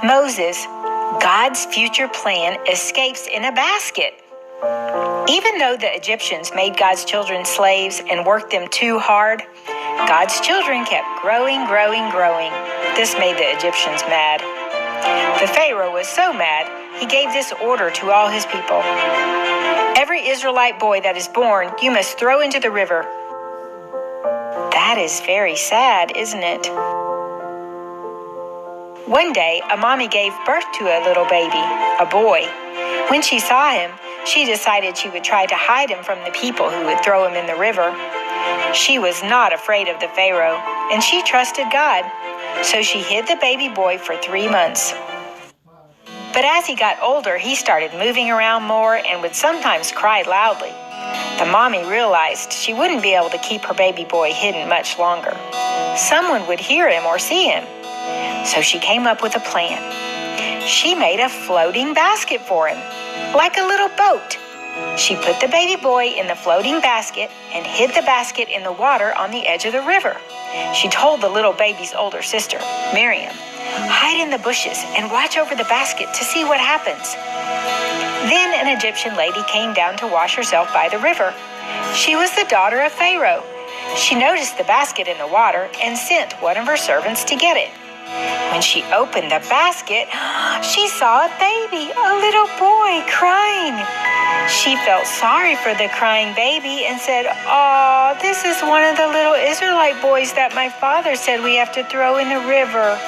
Moses, God's future plan, escapes in a basket. Even though the Egyptians made God's children slaves and worked them too hard, God's children kept growing. This made the Egyptians mad. The Pharaoh was so mad, he gave this order to all his people. Every Israelite boy that is born, you must throw into the river. That is very sad, isn't it? One day, a mommy gave birth to a little baby, a boy. When she saw him, she decided she would try to hide him from the people who would throw him in the river. She was not afraid of the Pharaoh, and she trusted God. So she hid the baby boy for 3 months. But as he got older, he started moving around more and would sometimes cry loudly. The mommy realized she wouldn't be able to keep her baby boy hidden much longer. Someone would hear him or see him. So she came up with a plan. She made a floating basket for him, like a little boat. She put the baby boy in the floating basket and hid the basket in the water on the edge of the river. She told the little baby's older sister, Miriam, hide in the bushes and watch over the basket to see what happens. Then an Egyptian lady came down to wash herself by the river. She was the daughter of Pharaoh. She noticed the basket in the water and sent one of her servants to get it. When she opened the basket, she saw a baby, a little boy, crying. She felt sorry for the crying baby and said, "Aw, this is one of the little Israelite boys that my father said we have to throw in the river.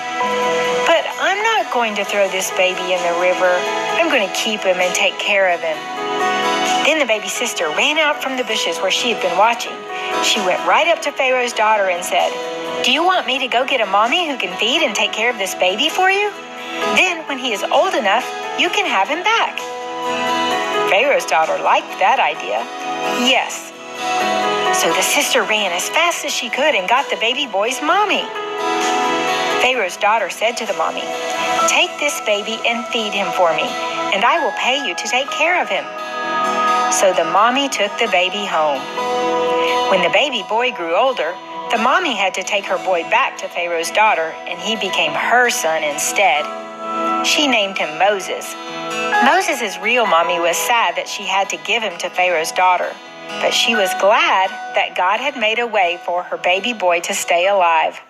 But I'm not going to throw this baby in the river. I'm going to keep him and take care of him." Then the baby's sister ran out from the bushes where she had been watching. She went right up to Pharaoh's daughter and said, "Do you want me to go get a mommy who can feed and take care of this baby for you? Then, when he is old enough, you can have him back." Pharaoh's daughter liked that idea. Yes. So the sister ran as fast as she could and got the baby boy's mommy. Pharaoh's daughter said to the mommy, "Take this baby and feed him for me, and I will pay you to take care of him." So the mommy took the baby home. When the baby boy grew older, the mommy had to take her boy back to Pharaoh's daughter, and he became her son instead. She named him Moses. Moses' real mommy was sad that she had to give him to Pharaoh's daughter, but she was glad that God had made a way for her baby boy to stay alive.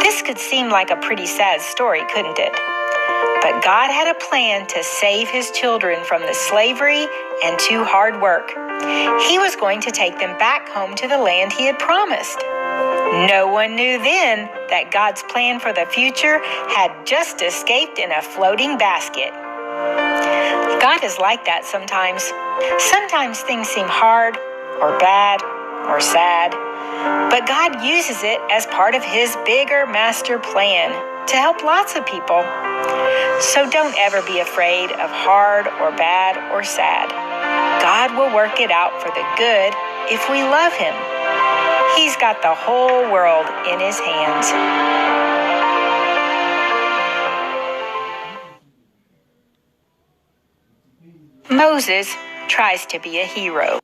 This could seem like a pretty sad story, couldn't it? But God had a plan to save his children from the slavery and too hard work. He was going to take them back home to the land he had promised. No one knew then that God's plan for the future had just escaped in a floating basket. God is like that sometimes. Sometimes things seem hard or bad or sad, but God uses it as part of his bigger master plan to help lots of people. So don't ever be afraid of hard or bad or sad. God will work it out for the good if we love him. He's got the whole world in his hands. Moses tries to be a hero.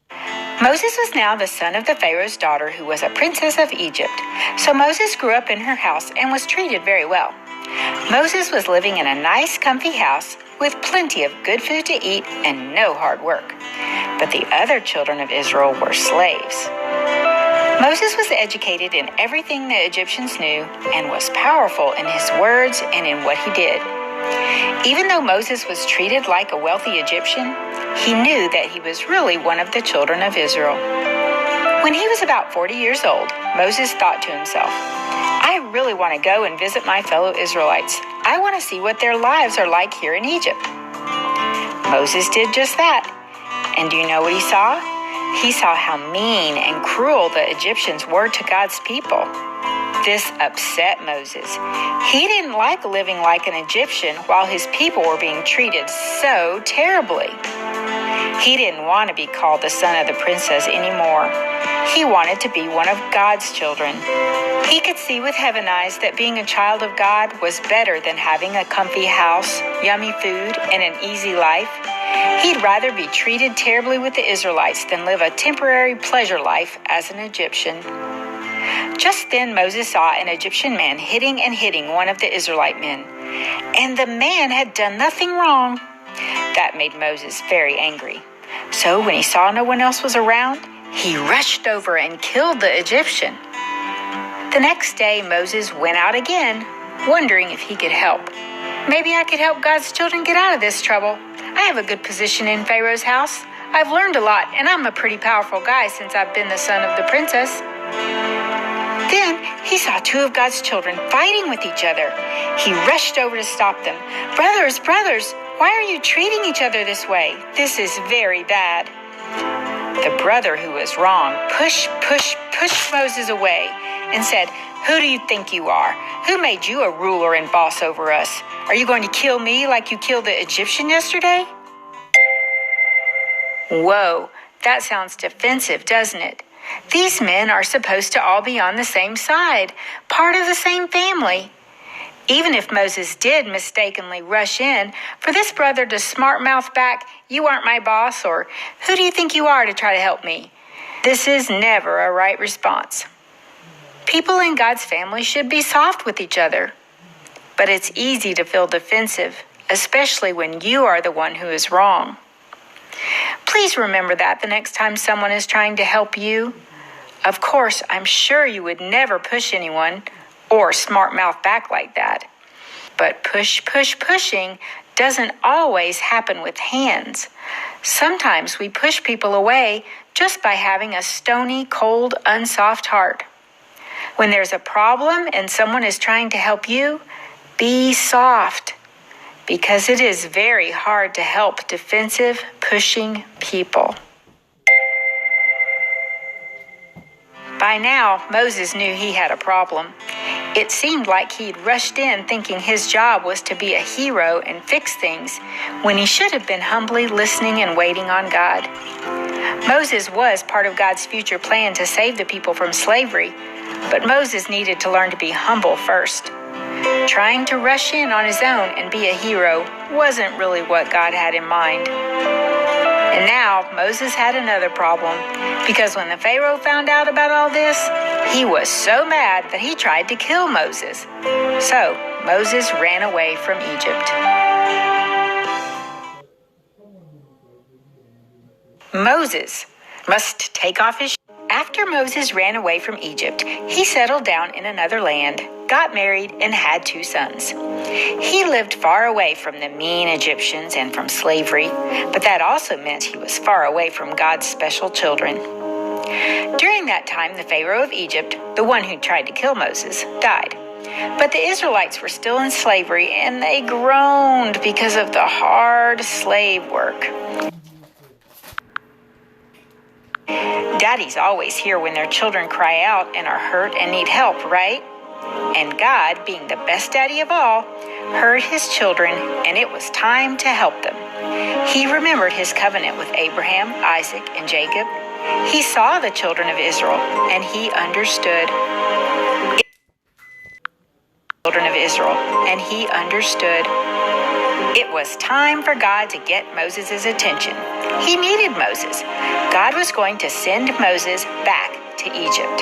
Moses was now the son of the Pharaoh's daughter, who was a princess of Egypt. So Moses grew up in her house and was treated very well. Moses was living in a nice, comfy house with plenty of good food to eat and no hard work. But the other children of Israel were slaves. Moses was educated in everything the Egyptians knew and was powerful in his words and in what he did. Even though Moses was treated like a wealthy Egyptian, he knew that he was really one of the children of Israel. When he was about 40 years old, Moses thought to himself, "I really want to go and visit my fellow Israelites. I want to see what their lives are like here in Egypt." Moses did just that. And do you know what he saw? He saw how mean and cruel the Egyptians were to God's people. This upset Moses. He didn't like living like an Egyptian while his people were being treated so terribly. He didn't want to be called the son of the princess anymore. He wanted to be one of God's children. He could see with heaven eyes that being a child of God was better than having a comfy house, yummy food, and an easy life. He'd rather be treated terribly with the Israelites than live a temporary pleasure life as an Egyptian. Just then Moses saw an Egyptian man hitting one of the Israelite men, and the man had done nothing wrong. That made Moses very angry. So when he saw no one else was around, he rushed over and killed the Egyptian. The next day Moses went out again, wondering if he could help. Maybe I could help God's children get out of this trouble. I have a good position in Pharaoh's house. I've learned a lot, and I'm a pretty powerful guy since I've been the son of the princess. Then he saw two of God's children fighting with each other. He rushed over to stop them. Brothers, why are you treating each other this way? This is very bad. The brother who was wrong pushed Moses away and said, "Who do you think you are? Who made you a ruler and boss over us? Are you going to kill me like you killed the Egyptian yesterday?" Whoa, that sounds defensive, doesn't it? These men are supposed to all be on the same side, part of the same family. Even if Moses did mistakenly rush in, for this brother to smart-mouth back, "You aren't my boss," or "Who do you think you are to try to help me?" This is never a right response. People in God's family should be soft with each other. But it's easy to feel defensive, especially when you are the one who is wrong. Please remember that the next time someone is trying to help you. Of course, I'm sure you would never push anyone or smart-mouth back like that. But pushing doesn't always happen with hands. Sometimes we push people away just by having a stony, cold, unsoft heart. When there's a problem and someone is trying to help you, be soft, because it is very hard to help defensive, pushing people. By now, Moses knew he had a problem. It seemed like he'd rushed in thinking his job was to be a hero and fix things, when he should have been humbly listening and waiting on God. Moses was part of God's future plan to save the people from slavery, but Moses needed to learn to be humble first. Trying to rush in on his own and be a hero wasn't really what God had in mind. And now Moses had another problem, because when the Pharaoh found out about all this, he was so mad that he tried to kill Moses. So Moses ran away from Egypt. Moses must take off his shoes. After Moses ran away from Egypt, he settled down in another land, got married, and had 2 sons. He lived far away from the mean Egyptians and from slavery, but that also meant he was far away from God's special children. During that time, the Pharaoh of Egypt, the one who tried to kill Moses, died. But the Israelites were still in slavery, and they groaned because of the hard slave work. Daddies always hear when their children cry out and are hurt and need help, right? And God, being the best daddy of all, heard his children, and it was time to help them. He remembered his covenant with Abraham, Isaac, and Jacob. He saw the children of Israel, and he understood. It was time for God to get Moses' attention. He needed Moses. God was going to send Moses back to Egypt.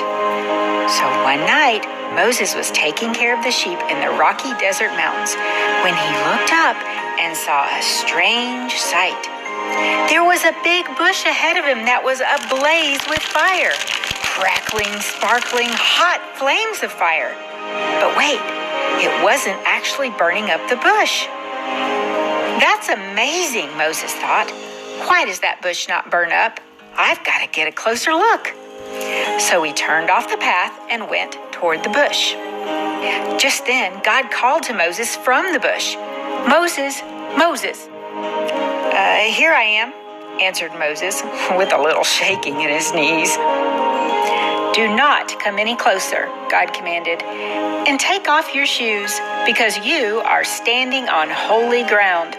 So one night, Moses was taking care of the sheep in the rocky desert mountains when he looked up and saw a strange sight. There was a big bush ahead of him that was ablaze with fire, crackling, sparkling, hot flames of fire. But wait, it wasn't actually burning up the bush. That's amazing, Moses thought. Why does that bush not burn up? I've got to get a closer look. So he turned off the path and went toward the bush. Just then, God called to Moses from the bush. "Moses, Moses." Here I am," answered Moses, with a little shaking in his knees. "Do not come any closer," God commanded, "and take off your shoes, because you are standing on holy ground."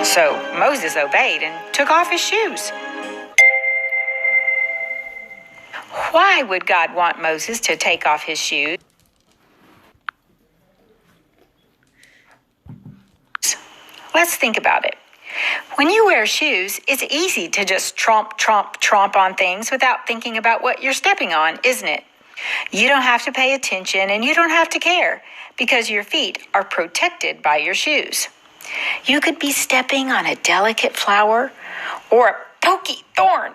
So Moses obeyed and took off his shoes. Why would God want Moses to take off his shoes? Let's think about it. When you wear shoes, it's easy to just tromp on things without thinking about what you're stepping on, isn't it? You don't have to pay attention and you don't have to care because your feet are protected by your shoes. You could be stepping on a delicate flower or a pokey thorn,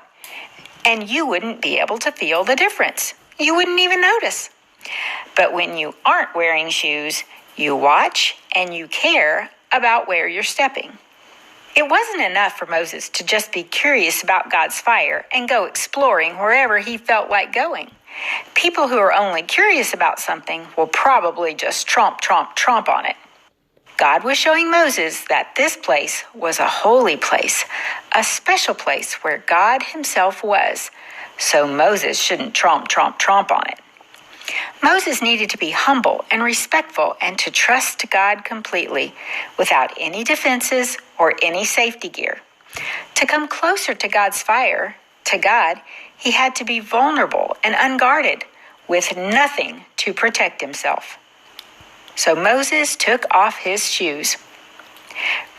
and you wouldn't be able to feel the difference. You wouldn't even notice. But when you aren't wearing shoes, you watch and you care about where you're stepping. It wasn't enough for Moses to just be curious about God's fire and go exploring wherever he felt like going. People who are only curious about something will probably just tromp on it. God was showing Moses that this place was a holy place, a special place where God himself was, so Moses shouldn't tromp on it. Moses needed to be humble and respectful and to trust God completely, without any defenses or any safety gear. To come closer to God's fire, to God, he had to be vulnerable and unguarded, with nothing to protect himself. So Moses took off his shoes.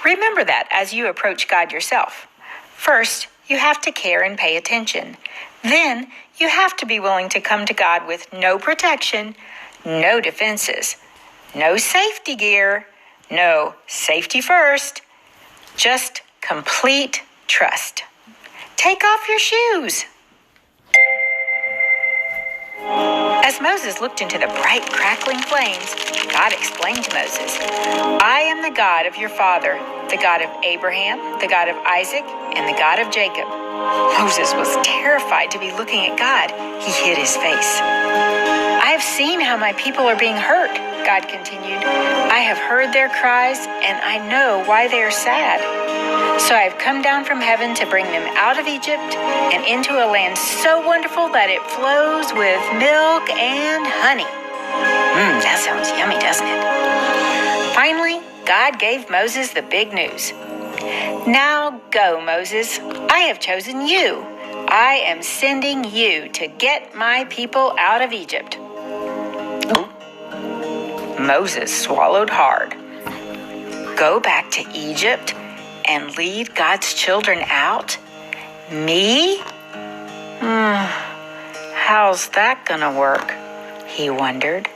Remember that as you approach God yourself. First, you have to care and pay attention. Then, you have to be willing to come to God with no protection, no defenses, no safety gear, no safety first, just complete trust. Take off your shoes. As Moses looked into the bright, crackling flames, God explained to Moses, I am the God of your father, the God of Abraham, the God of Isaac, and the God of Jacob. Moses was terrified to be looking at God. He hid his face. I have seen how my people are being hurt, God continued. I have heard their cries, and I know why they are sad. So I have come down from heaven to bring them out of Egypt and into a land so wonderful that it flows with milk and honey. That sounds yummy, doesn't it? Finally, God gave Moses the big news. Now go, Moses. I have chosen you. I am sending you to get my people out of Egypt. Moses swallowed hard. Go back to Egypt and lead God's children out? Me? How's that gonna work? He wondered.